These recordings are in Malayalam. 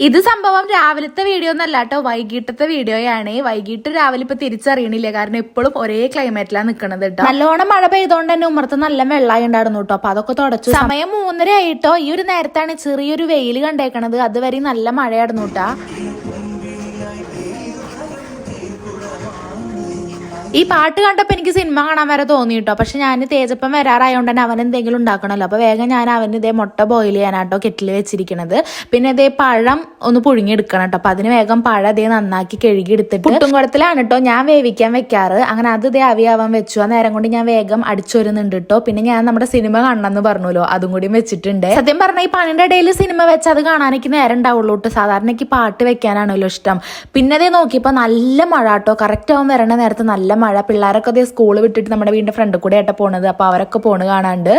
ഇത് സംഭവം രാവിലത്തെ വീഡിയോ ഒന്നല്ല കേട്ടോ, വൈകിട്ടത്തെ വീഡിയോയാണ്. വൈകിട്ട് രാവിലെ ഇപ്പൊ തിരിച്ചറിയണില്ല, കാരണം എപ്പോഴും ഒരേ ക്ലൈമറ്റിലാണ് നിൽക്കുന്നത് കേട്ടോ. നല്ലോണം മഴ പെയ്തോണ്ട് തന്നെ ഉമ്മർത്ത് നല്ല വെള്ളമായി ഉണ്ടായിരുന്നു കേട്ടോ. അപ്പൊ അതൊക്കെ തുടച്ചു. സമയം 3:30 ആയിട്ടോ. ഈ ഒരു നേരത്താണ് ചെറിയൊരു വെയിൽ കണ്ടേക്കണത്. അതുവരെ നല്ല മഴയായിരുന്നു കേട്ടാ. ഈ പാട്ട് കണ്ടപ്പോൾ എനിക്ക് സിനിമ കാണാൻ വരെ തോന്നി കേട്ടോ. പക്ഷെ ഞാൻ തേജപ്പം വരാറായതുകൊണ്ട് തന്നെ അവൻ എന്തെങ്കിലും ഉണ്ടാക്കണമല്ലോ. അപ്പോൾ വേഗം ഞാൻ അവന് ഇതേ മുട്ട ബോയിൽ ചെയ്യാനാട്ടോ കെറ്റിൽ വെച്ചിരിക്കണത്. പിന്നെ ഇതേ പഴം ഒന്ന് പുഴുങ്ങിയെടുക്കണം കേട്ടോ. അപ്പം അതിന് വേഗം പഴം ഇതേ നന്നാക്കി കഴുകി എടുത്തിട്ട് പുട്ടുംകുടത്തിലാണ് കേട്ടോ ഞാൻ വേവിക്കാൻ വെക്കാറ്. അങ്ങനെ അത് ഇതേ അവിയാവാൻ വെച്ചു. ആ നേരം കൊണ്ട് ഞാൻ വേഗം അടിച്ചൊരുന്നുണ്ട് കേട്ടോ. പിന്നെ ഞാൻ നമ്മുടെ സിനിമ കാണണമെന്ന് പറഞ്ഞല്ലോ, അതും കൂടി വെച്ചിട്ടുണ്ട്. സത്യം പറഞ്ഞാൽ ഈ പണിയുടെ ഇടയിൽ സിനിമ വെച്ച് അത് കാണാനെനിക്ക് നേരം ഉണ്ടാവുള്ളൂ കേട്ടോ. സാധാരണ എനിക്ക് പാട്ട് വെക്കാനാണല്ലോ ഇഷ്ടം. പിന്നെ അതേ നോക്കിയപ്പോൾ നല്ല മഴ കേട്ടോ. കറക്റ്റ് ആവാൻ വരണ നേരത്ത് നല്ല മഴ. പിള്ളേരൊക്കെ അതേ സ്കൂൾ വിട്ടിട്ട് നമ്മുടെ വീടിന്റെ ഫ്രണ്ട് കൂടെ ആയിട്ട് പോണത്. അപ്പൊ അവരൊക്കെ പോണ് കാണാണ്ട്.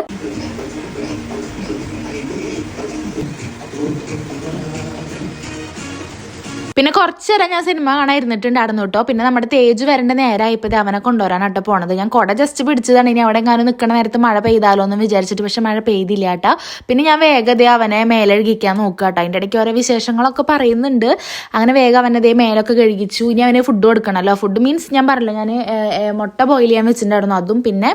പിന്നെ കുറച്ച് നേരം ഞാൻ സിനിമ കാണാൻ ഇരുന്നിട്ടുണ്ടായിരുന്നു കേട്ടോ. പിന്നെ നമ്മുടെ തേജ് വരേണ്ട നേരമായപ്പോൾ അവനെ കൊണ്ടുവരാനാട്ടോ പോണത്. ഞാൻ കുട ജസ്റ്റ് പിടിച്ചതാണ്. ഇനി അവിടെ എങ്ങാനും നിൽക്കണ നേരത്ത് മഴ പെയ്താലോ എന്ന് വിചാരിച്ചിട്ട്, പക്ഷെ മഴ പെയ്തില്ല കേട്ടോ. പിന്നെ ഞാൻ വേഗത അവനെ മേലഴുകിക്കാൻ നോക്കുക കേട്ടോ. അതിൻ്റെ ഇടയ്ക്ക് ഓരോ വിശേഷങ്ങളൊക്കെ പറയുന്നുണ്ട്. അങ്ങനെ വേഗം അവനതേ മേലൊക്കെ കഴുകിച്ചു. ഇനി അവനെ ഫുഡ് കൊടുക്കണമല്ലോ. ഫുഡ് മീൻസ് ഞാൻ പറഞ്ഞല്ലോ, ഞാൻ മുട്ട ബോയിൽ ചെയ്യാൻ വെച്ചിട്ടുണ്ടായിരുന്നു. അതും പിന്നെ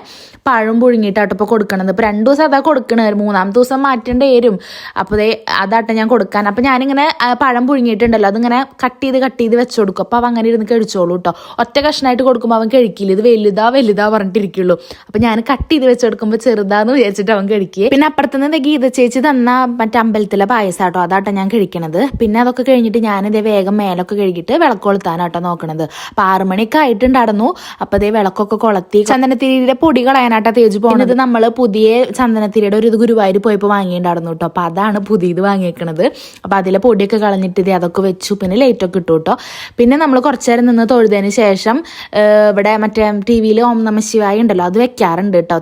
പഴം പുഴുങ്ങിയിട്ടാട്ടോ ഇപ്പോൾ കൊടുക്കണത്. ഇപ്പോൾ 2 ദിവസം അതാ കൊടുക്കണത്. 3-ാമത്തെ ദിവസം മാറ്റേണ്ടി വരും. അപ്പോൾ അതാട്ടെ ഞാൻ കൊടുക്കാൻ. അപ്പോൾ ഞാനിങ്ങനെ പഴം പുഴുങ്ങിയിട്ടുണ്ടല്ലോ, അതിങ്ങനെ കട്ട് ചെയ്ത് വെച്ച് കൊടുക്കും. അപ്പോൾ അവൻ അങ്ങനെ ഇരുന്ന് കഴിച്ചോളൂ കേട്ടോ. ഒറ്റ കഷ്ണമായിട്ട് കൊടുക്കുമ്പോൾ അവൻ കഴിക്കില്ല. ഇത് വലുതാ പറഞ്ഞിട്ടിരിക്കുള്ളൂ. അപ്പം ഞാൻ കട്ട് ചെയ്ത് വെച്ച് കൊടുക്കുമ്പോൾ ചെറുതാന്ന് വിചാരിച്ചിട്ട് അവൻ കഴിക്കുക. പിന്നെ അപ്പുറത്തുനിന്ന് ഗീത ചേച്ചി തന്ന മറ്റേ അമ്പലത്തിലെ പായസാട്ടോ, അതാട്ടോ ഞാൻ കഴിക്കണത്. പിന്നെ അതൊക്കെ കഴിഞ്ഞിട്ട് ഞാനിതേ വേഗം മേലൊക്കെ കഴുകിയിട്ട് വിളക്ക് കൊളുത്താനാട്ടോ നോക്കണത്. അപ്പം 6 മണിയൊക്കെ ആയിട്ടുണ്ടായിരുന്നു. അപ്പം അതേ വിളക്കൊക്കെ കൊളുത്തി ചന്ദനത്തിരിയുടെ പൊടി കളയാനാട്ടോ തേജ് പോകുന്നത്. നമ്മൾ പുതിയ ചന്ദനത്തിരിയുടെ ഒരു ഗുരുവായൂർ പോയപ്പോൾ വാങ്ങിയിട്ടുണ്ടായിരുന്നു കേട്ടോ. അപ്പം അതാണ് പുതിയത് വാങ്ങിയേക്കണത്. അപ്പം അതിലെ പൊടിയൊക്കെ കളഞ്ഞിട്ട് ഇത് അതൊക്കെ വെച്ചു. പിന്നെ ലൈറ്റൊക്കെ ഇട്ടു കേട്ടോ. പിന്നെ നമ്മൾ കുറച്ചു നേരം നിന്ന് തൊഴുതതിന് ശേഷം ഇവിടെ മറ്റേ TV-യിൽ ഓം നമ ശിവായ ഉണ്ടല്ലോ, അത് വെക്കാറുണ്ട് കേട്ടോ.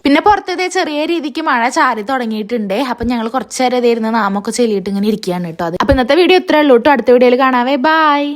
പിന്നെ പുറത്തതേ ചെറിയ രീതിക്ക് മഴ ചാരി തുടങ്ങിയിട്ടുണ്ട്. അപ്പൊ ഞങ്ങൾ കുറച്ചു നേരം ഇരുന്ന് നാമൊക്കെ ചെല്ലിയിട്ട് ഇങ്ങനെ ഇരിക്കുകയാണ് കേട്ടോ. അപ്പൊ ഇന്നത്തെ വീഡിയോ ഇത്രേ ഉള്ളൂ കേട്ടോ. അടുത്ത വീഡിയോയിൽ കാണാവേ. ബൈ.